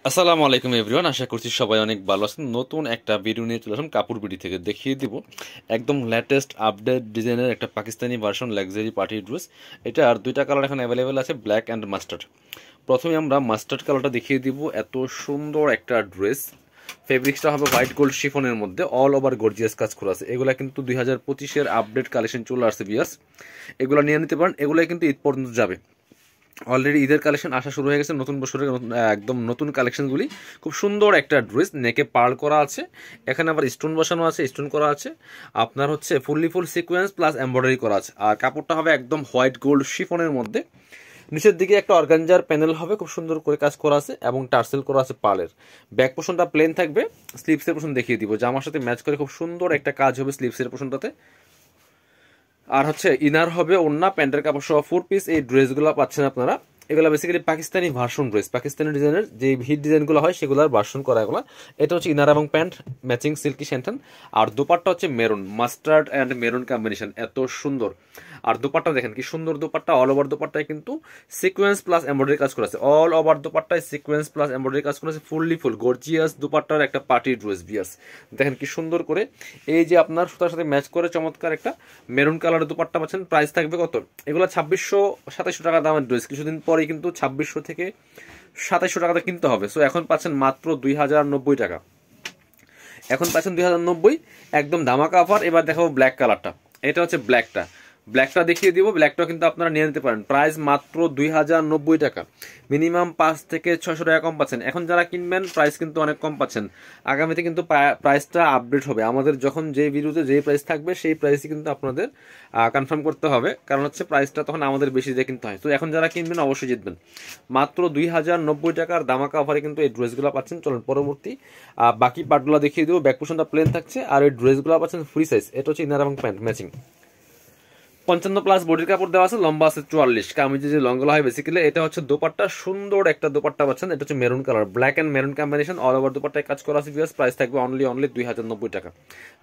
আসসালামু আলাইকুম এভরিওয়ান, আশা করছি সবাই অনেক ভালো আছেন। নতুন একটা ভিডিও নিয়ে চলে আসলাম কাপড় বিডি থেকে। দেখিয়ে দিব একদম লেটেস্ট আপডেট ডিজাইনের একটা Pakistani version luxury party dress. এটা আর দুইটা কালার এখন অ্যাভেলেবেল আছে, ব্ল্যাক অ্যান্ড মাস্টার্ড। প্রথমে আমরা মাস্টার্ড কালারটা দেখিয়ে দিব। এত সুন্দর একটা ড্রেস, ফেব্রিক্সটা হবে হোয়াইট গোল্ড শিফনের মধ্যে, অল ওভার গর্জিয়াস কাজ করা আছে। এগুলা কিন্তু 2025-এর আপডেট কালেকশন চলে আসছে বিয়ার্স, এগুলো নিয়ে নিতে পারেন। এগুলাই কিন্তু ঈদ পর্যন্ত যাবে। অলরেডি ঈদের কালেকশন আসা শুরু হয়ে গেছে, নতুন বছরের একদম নতুন কালেকশনগুলি। খুব সুন্দর একটা ড্রেস, নেকে পার্ল করা আছে, এখানে আবার স্টোন বসানো আছে, স্টোন করা আছে, আপনার হচ্ছে ফুল সিকোয়েন্স প্লাস এমব্রয়ডারি করা আছে। আর কাপড়টা হবে একদম হোয়াইট গোল্ড শিফনের মধ্যে। নিচের দিকে একটা অর্গানজার প্যানেল হবে, খুব সুন্দর করে কাজ করা আছে এবং টার্সেল করা আছে পার্লের। ব্যাক পোর্শনটা প্লেন থাকবে, স্লিভসের পোর্শন দেখিয়ে দিব, জামার সাথে ম্যাচ করে খুব সুন্দর একটা কাজ হবে স্লিভসের পোর্শনটাতে। আর হচ্ছে ইনার হবে ওন্না, প্যান্টের কাপড় সহ 4 পিস এই ড্রেসগুলো পাচ্ছেন আপনারা। এগুলো basically Pakistani version dress, Pakistani ডিজাইনের যে হিট ডিজাইনগুলো হয় সেগুলোর ভার্সন করা এগুলো। এটা হচ্ছে ইনার এবং প্যান্ট ম্যাচিং সিল্কি স্যান্টান। আর দোপাট্টা হচ্ছে maroon, mustard and maroon combination, এত সুন্দর। আর দোপাট্টা দেখেন কি সুন্দর দোপাট্টা, অল ওভার দোপাট্টায় কিন্তু সিকোয়েন্স প্লাস এমব্রয়ডারি কাজ করা আছে। অল ওভার দোপাট্টায় সিকোয়েন্স প্লাস এমব্রয়ডারি কাজ করা আছে, ফুল গর্জিয়াস দোপাট্টার একটা পার্টি ড্রেস বিয়ার্স। দেখেন কি সুন্দর করে, এই যে আপনার সুতার সাথে ম্যাচ করে চমৎকার একটা মেরুন কালারের দোপাট্টা পাচ্ছেন। প্রাইস থাকবে কত? এগুলো 2600-2700 টাকা দামের ড্রেস, কিছুদিন পরে কিন্তু 2600 থেকে 2700 টাকাতে কিনতে হবে। সো এখন পাচ্ছেন মাত্র 2090 টাকা। এখন পাচ্ছেন 2090, একদম ধামাকা অফার। এবার দেখাবো ব্ল্যাক কালারটা। এটা হচ্ছে ব্ল্যাকটা দেখিয়ে দিব। ব্ল্যাকটা কিন্তু আপনারা নিয়ে নিতে পারেন, প্রাইস মাত্র 2090 টাকা। মিনিমাম 5 থেকে 600 টাকা কম পাচ্ছেন। এখন যারা কিনবেন প্রাইস কিন্তু অনেক কম পাচ্ছেন। আগামীতে কিন্তু প্রাইসটা আপডেট হবে, আমাদের যখন যে ভিডিওতে যে প্রাইস থাকবে সেই প্রাইসই কিন্তু আপনাদের কনফার্ম করতে হবে, কারণ হচ্ছে প্রাইসটা তখন আমাদের বেশি দিয়ে কিনতে হয়। তো এখন যারা কিনবেন অবশ্যই জিতবেন। মাত্র 2090 টাকার ধামাকা অফারে কিন্তু এই ড্রেসগুলো পাচ্ছেন। চলুন পরবর্তী বাকি পার্টগুলো দেখিয়ে দেবো। ব্যাক পোর্শনটা প্লেন থাকছে আর এই ড্রেসগুলো পাচ্ছেন ফ্রি সাইজ। এটা হচ্ছে ইনার এবং প্যান্ট ম্যাচিং, 55+ বডির কাপড় দেওয়া আছে, লম্বা আছে 44। কামিজে যে লংগুলো হয় বেসিক্যালি। এটা হচ্ছে দোপাট্টা, সুন্দর একটা দোপাট্টা পাচ্ছেন। এটা হচ্ছে maroon colour, black and maroon combination, all over দোপাট্টায় কাজ করা আছে। প্রাইস থাকবে অনলি 2090 টাকা।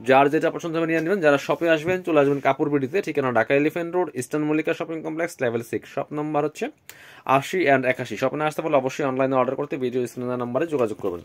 যার যেটা পছন্দ হবে নিয়ে নেবেন। যারা শপে আসবেন চলে আসবেন কাপড় বিডিতে, ঠিকানা Dhaka elephant road, eastern Mallika shopping complex, level 6, shop number হচ্ছে 80 অ্যান্ড 81। শপে না আসতে পারলে অবশ্যই অনলাইনে অর্ডার করতে ভিডিও স্ক্রিনের নাম্বারে যোগাযোগ করবেন।